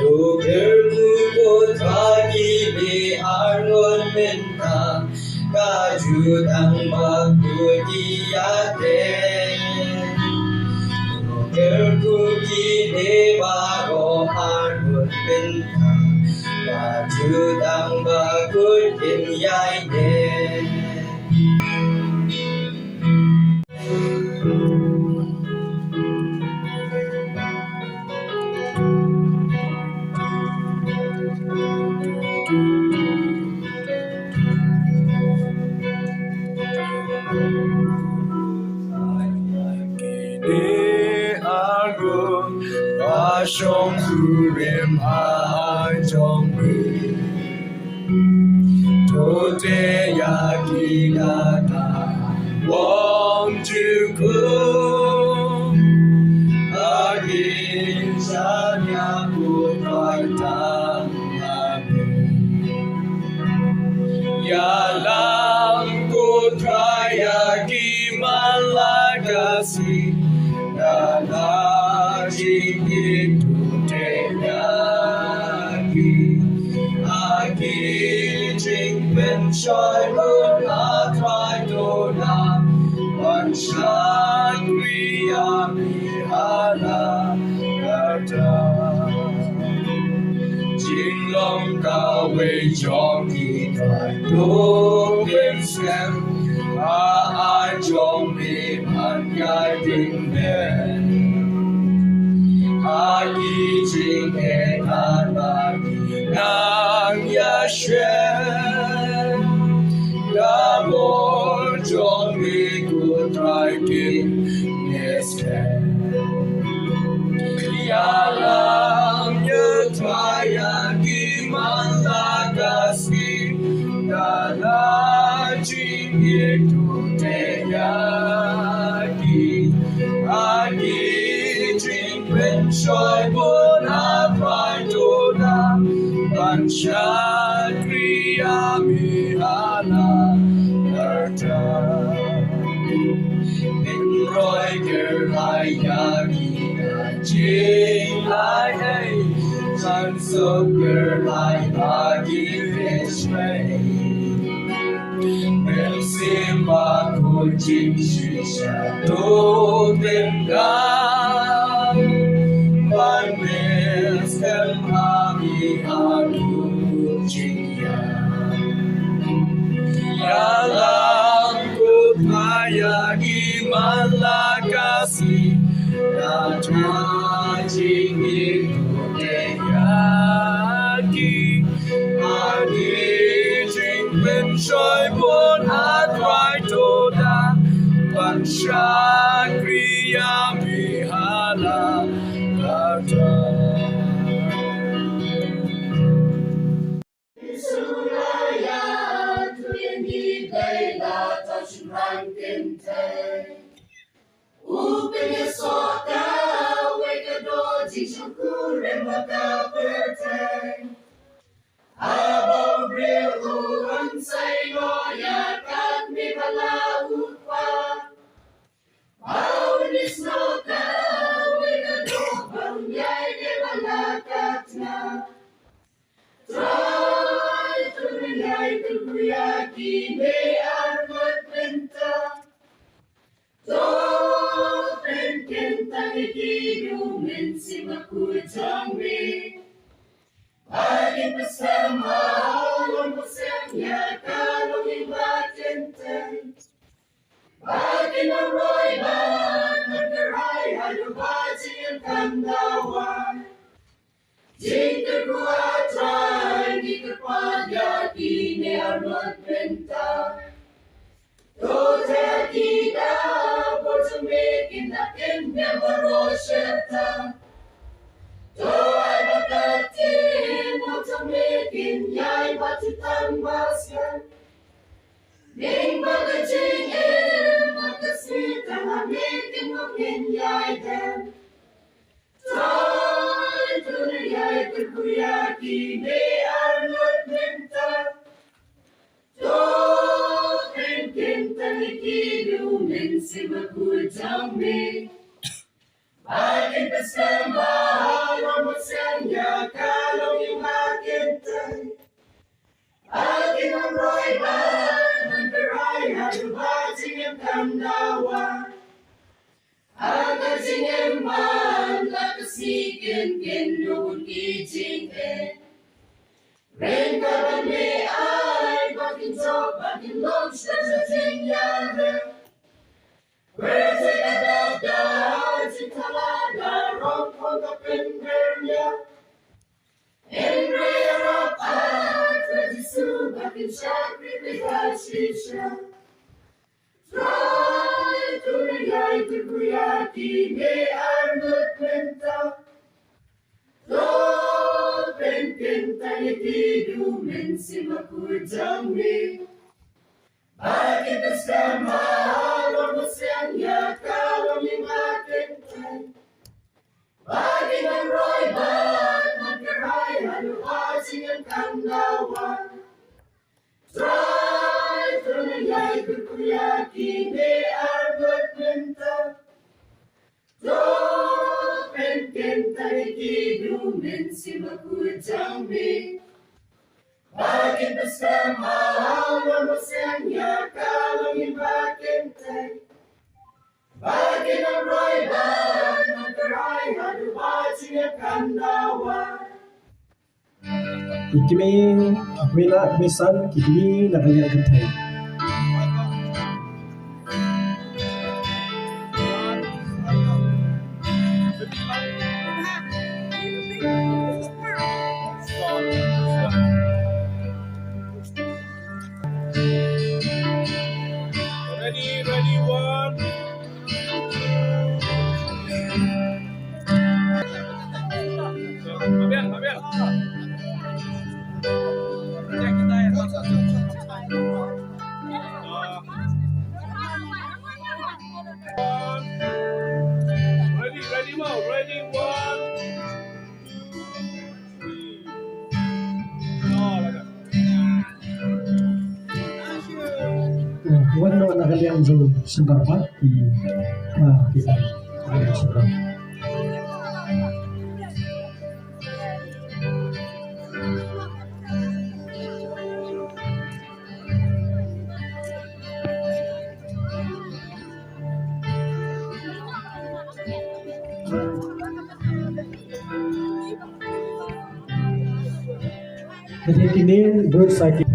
Lugerku potragi di arun mentang kajutang bakutiate Lugerku kini bago arun mentang kajutang bakutin yaine Trong kurim hai trong mi to te ya ki na ta wong chu ku agin sa nya ku tai tang ya lam ku traya ki malagasi na la itu tenyaki aki jing ben shai mun atrai dona wan shan kriya mihala kata jing long ka wei jong ki trai do ben sem ai jong mi man gai ding ben Agi jing e kanagi nang yashen Dabor jong mi kutrai king nesken Yalang yutrai agi malagasi Dala jing itu tenyaki Agi Ben shoi bun atrai dona Banchan kriya mihala karta Ben roi ger hai yagi na jing lai hai San so ger hai bagi vishmei Ben simba ko jing shisha do ben Panis kemami aku jia Yalang kupaya gimalakasi Data jingi kudeyaki Adi jing ben shoy bon atrai toda Banshan kriya mihala Suraya tuyen di baila touch rankin tay Upin sota wake doji shukure maka pertay Abang real uang say loya kat mi bala upa Paulis nota wake do yay de bala katna Try to relate to Kuyaki, they are not penta. Don't and Kentucky, you mean Simakutang me. I get the same all on the same Yakalo in Batten. Back in a roy band, and the right had a party and Kandawan. Jingle kuatrai di kepada kini arut benta. Dosa kita bersemekin nakin beroseta. Doa bakatin bersemekin yai batu tambaskan. Ning bagajin makasih tanah mekin mungkin yai dan. Kuyaki, they are not mental. Don't think you mean Simakutang me. Back in the summer, I was saying, kin lubun kijing Rain kaban me ay bakin job bakin lunch sa jinyare Where's it about the Talaga Rock on the Pinvernia In rear of art Ready soon bakin shakri Bika shisha Try to realize the kuyaki Me armut pinta Don't Tani kidumin si makujami Bakit bersama Lord Musyang Kalau limatin Bakit ang roy Ba't magkaray Haluasing ang kandawan Try Tunayay kukuyaki Ni arbot minta Don't Tani kidumin si makujami Bakit bersama Lord Musyang Kalau limatin Bakit ang roy Ba't magkaray Haluasing ang kandawan Ikimi Akwila Misan Kikimi Nagalian Kentay Ready, one. Fabian. Ready, one, Wala Nagalian Zo Seberapa Kita Nagalian Seberapa Jadi kini bersakit